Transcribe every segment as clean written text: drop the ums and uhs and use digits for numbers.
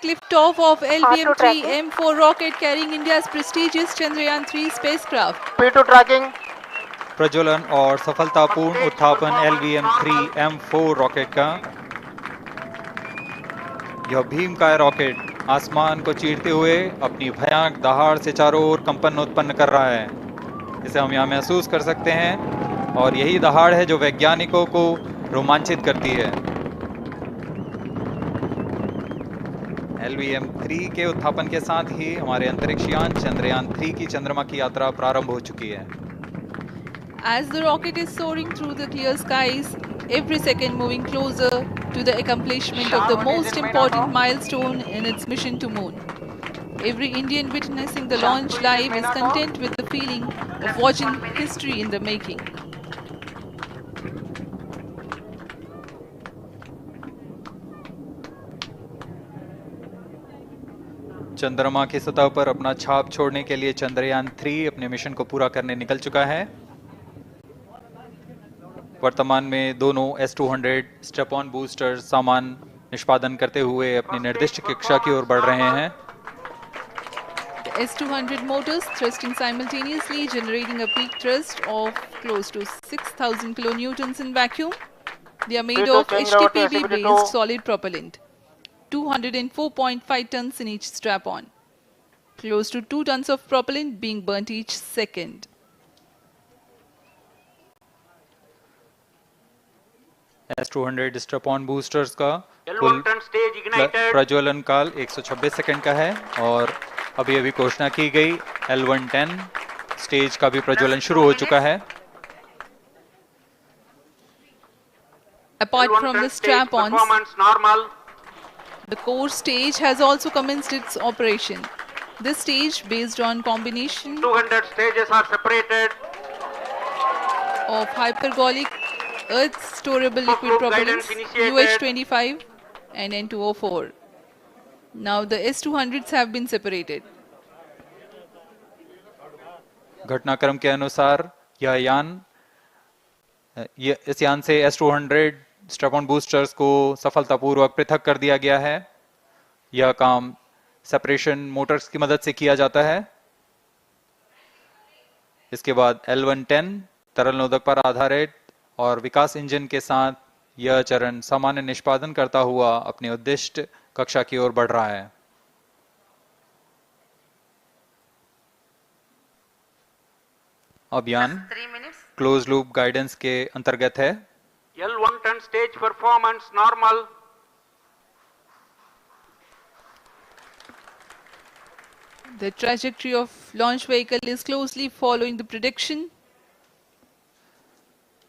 Liftoff of LVM-3 M4 rocket carrying India's prestigious Chandrayaan-3 spacecraft. P2 tracking. प्रज्वलन और सफलतापूर्ण उत्थापन LVM-3 M4 rocket का। यह भीमकाय rocket आसमान को चीरते हुए अपनी भयानक दहाड़ से चारों ओर कंपन उत्पन्न कर रहा है। इसे हम यहाँ महसूस कर सकते हैं और यही दहाड़ है जो वैज्ञानिकों को रोमांचित करती है। LVM-3 के उत्थापन के साथ ही हमारे अंतरिक्ष यान चंद्रयान-3 की चंद्रमा की यात्रा प्रारंभ हो चुकी है। As the rocket is soaring through the clear skies, every second moving closer to the accomplishment of the most important milestone in its mission to moon. Every Indian witnessing the launch live is content with the feeling of watching history in the making. चंद्रमा की सतह पर अपना छाप छोड़ने के लिए चंद्रयान-3 अपने मिशन को पूरा करने निकल चुका है। वर्तमान में दोनों S-200 स्टेप-ऑन बूस्टर सामान निष्पादन करते हुए अपनी निर्दिष्ट कक्षा की ओर बढ़ रहे हैं। The S-200 motors thrusting simultaneously, generating a peak thrust of close to 6,000 kilonewtons in vacuum. They are made of HTPB-based solid propellant. 204.5 tons in each strap-on. Close to 2 tons of propellant being burnt each second. S-200 step-on boosters का कुल प्रज्वलन काल 126 second का है और अभी अभी घोषणा की गई L110 स्टेज का भी प्रज्वलन शुरू हो चुका है। Apart from the strap-ons, the core stage has also commenced its operation. This stage, based on combination 200 stages are separated of hypergolic earth storable liquid propellants UH-25 and N2O4. Now the S-200s have been separated. घटनाक्रम के अनुसार इस यान से S-200 step-on boosters को सफलतापूर्वक पृथक कर दिया गया है। यह काम सेपरेशन मोटर्स की मदद से किया जाता है। इसके बाद L110 तरल नोदक पर आधारित और विकास इंजन के साथ यह चरण सामान्य निष्पादन करता हुआ अपनी उद्दिष्ट कक्षा की ओर बढ़ रहा है। अभियान क्लोज लूप गाइडेंस के अंतर्गत है। L110 stage performance normal. The trajectory of launch vehicle is closely following the prediction.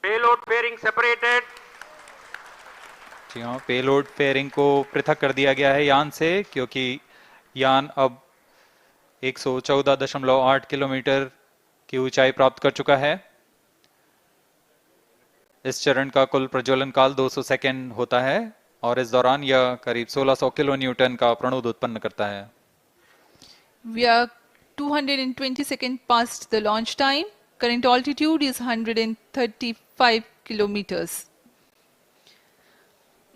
Payload fairing separated. जी हाँ, पेलोड फेयरिंग को पृथक कर दिया गया है यान से, क्योंकि यान अब 114.8 किलोमीटर की ऊंचाई प्राप्त कर चुका है। इस चरण का कुल प्रज्वलन काल 200 सेकेंड होता है और इस दौरान यह करीब 1600 किलो न्यूटन का प्रणोद उत्पन्न करता है। We are 220 seconds past the launch time. Current altitude is 135 kilometers.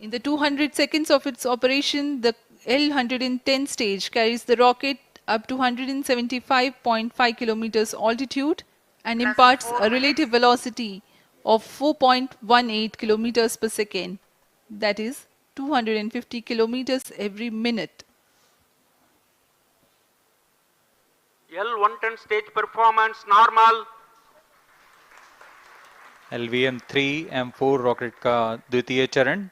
In the 200 seconds of its operation, the L110 stage carries the rocket up to 175.5 kilometers altitude and imparts a relative velocity of 4.18 kilometers per second, that is 250 kilometers every minute. L110 stage performance normal. LVM-3 M4 rocket का द्वितीय चरण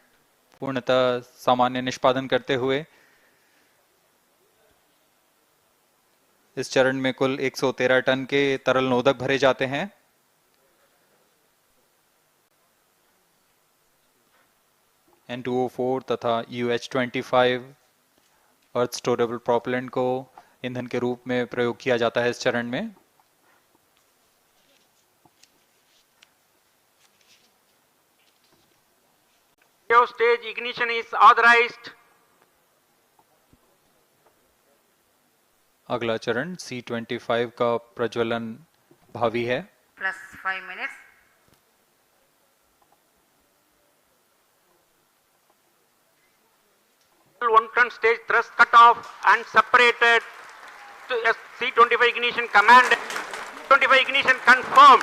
पूर्णतः सामान्य निष्पादन करते हुए इस चरण में कुल 113 टन के तरल नोदक भरे जाते हैं। N2O4 तथा UH-25 अर्थ स्टोरेबल प्रोपेलेंट को ईंधन के रूप में प्रयोग किया जाता है इस चरण में। Stage ignition is authorized. अगला चरण C-25 का प्रज्वलन भावी है। +5 minutes. L110 stage thrust cut off and separated. To C25 ignition command. 25 ignition confirmed.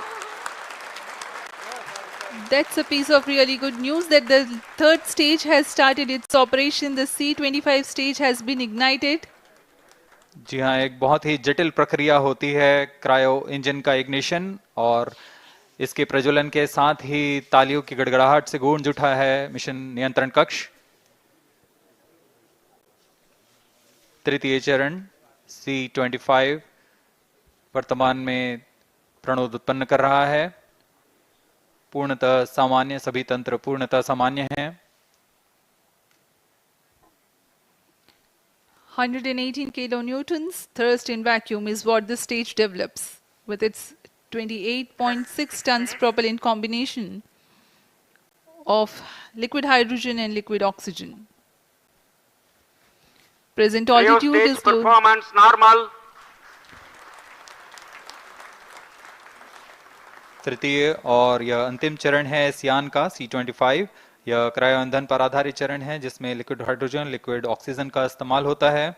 That's a piece of really good news that the third stage has started its operation. The C25 stage has been ignited. जी हाँ, एक बहुत ही जटिल प्रक्रिया होती है cryo engine का ignition, और इसके प्रज्वलन के साथ ही तालियों की गड़गड़ाहट से गूंज उठा है मिशन नियंत्रण कक्ष। तृतीय चरण C25 वर्तमान में प्रणोद उत्पन्न कर रहा है। पूर्णतः सामान्य, सभी तंत्र पूर्णतः सामान्य हैं। 118 kilonewtons thrust in vacuum is what the stage develops with its 28.6 tons propellant combination of liquid hydrogen and liquid oxygen. Present Cryo altitude stage is low. performance normal. तृतीय और यह अंतिम चरण है इस यान का C25। यह क्रायो ईंधन पर आधारित चरण है जिसमें लिक्विड हाइड्रोजन, लिक्विड ऑक्सीजन का इस्तेमाल होता है।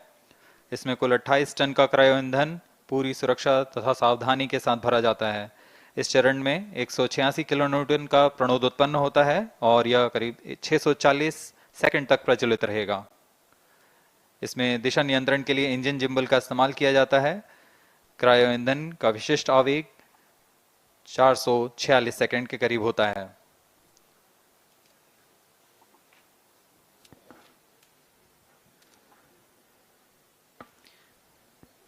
इसमें कुल 28 टन का क्रायो ईंधन पूरी सुरक्षा तथा सावधानी के साथ भरा जाता है। इस चरण में 186 किलोन्यूटन का प्रणोद उत्पन्न होता है और यह करीब 640 सेकंड तक प्रज्वलित रहेगा। इसमें दिशा नियंत्रण के लिए इंजन जिम्बल का इस्तेमाल किया जाता है। क्रायो ईंधन का विशिष्ट आवेग 446 सेकंड के करीब होता है।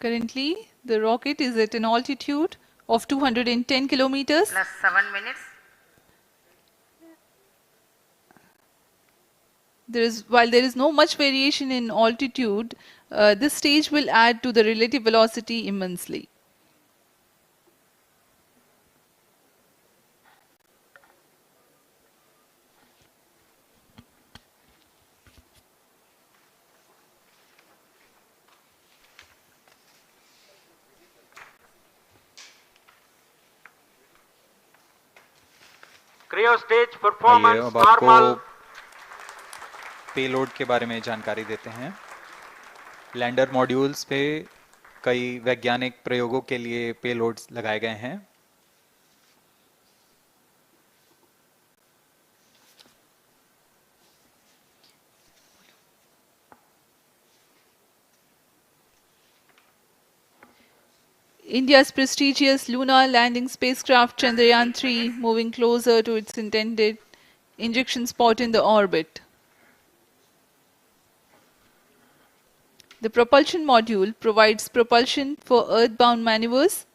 Currently, the rocket is at an altitude of 210 kilometers. Plus 7 minutes. While there is no much variation in altitude, this stage will add to the relative velocity immensely. Cryo stage आइए performance अब आपको normal. Payload के बारे में जानकारी देते हैं। Lander modules पे कई वैज्ञानिक प्रयोगों के लिए पेलोड्स लगाए गए हैं। India's prestigious lunar landing spacecraft Chandrayaan-3 moving closer to its intended injection spot in the orbit. The propulsion module provides propulsion for earthbound maneuvers